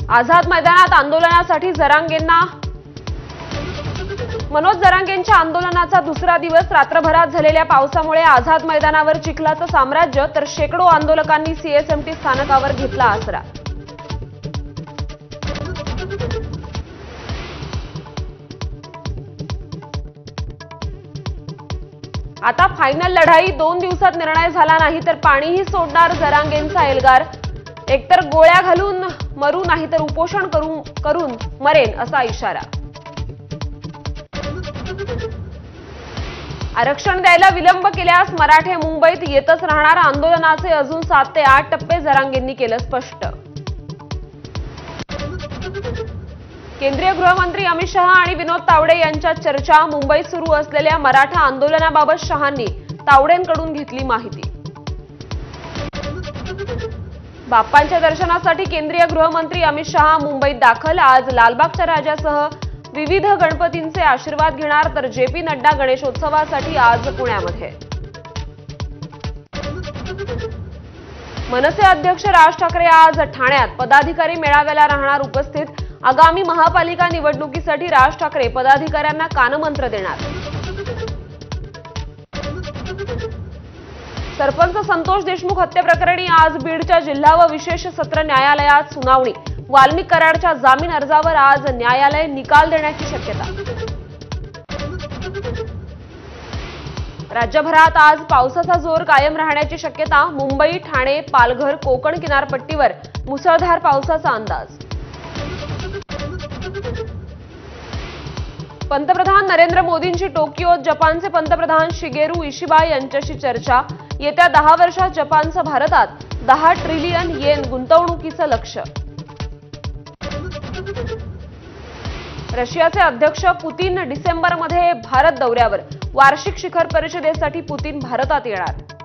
आझाद मैदानात आंदोलनासाठी मनोज जरांगेंच्या आंदोलनाचा दुसरा दिवस रात्रभरात झालेल्या पावसामुळे आझाद मैदानावर चिखलाचं साम्राज्य, तर शेकडो आंदोलकांनी सीएसएमटी स्थानकावर घेतला आसरा। आता फायनल लढाई 2 दिवसात निर्णय झाला नाही तर पाणीही सोडणार जरांगेंचा एल्गार। एकतर गोळ्या घालून मरू नाही तर उपोषण करून मरेन असा इशारा। आरक्षण द्यायला विलंब केल्यास मराठे मुंबईत येतच राहणार, आंदोलनाचे अजून 7 ते 8 टप्पे जरांगेंनी केलं स्पष्ट। केंद्रीय गृहमंत्री अमित शहा आणि विनोद तावडे यांच्यात चर्चा, मुंबईत सुरू असलेल्या मराठा आंदोलनाबाबत शहांनी तावडेंकडून घेतली माहिती। बाप्पांच्या दर्शनासाठी केंद्रीय गृहमंत्री अमित शहा मुंबईत दाखल, आज लालबागच्या राजासह विविध गणपतींचे आशीर्वाद घेणार, तर जेपी नड्डा गणेशोत्सवासाठी आज पुण्यामध्ये। मनसे अध्यक्ष राज ठाकरे आज ठाण्यात पदाधिकारी मेळाव्याला राहणार उपस्थित, आगामी महापालिका निवडणुकीसाठी राज ठाकरे पदाधिकाऱ्यांना कानमंत्र देणार। सरपंच संतोष देशमुख हत्येप्रकरणी आज बीडच्या जिल्हा व विशेष सत्र न्यायालयात सुनावणी, वाल्मिक कराडच्या जामीन अर्जावर आज न्यायालय निकाल देण्याची शक्यता। राज्यभरात आज पावसाचा जोर कायम राहण्याची शक्यता, मुंबई, ठाणे, पालघर, कोकण किनारपट्टीवर मुसळधार पावसाचा अंदाज। पंतप्रधान नरेंद्र मोदींची टोकियोत जपानचे पंतप्रधान शिगेरू इशिबा यांच्याशी चर्चा, येत्या 10 वर्षात जपानचं भारतात 10 ट्रिलियन येन गुंतवणुकीचं लक्ष्य। रशियाचे अध्यक्ष पुतीन डिसेंबरमध्ये भारत दौऱ्यावर, वार्षिक शिखर परिषदेसाठी पुतीन भारतात येणार।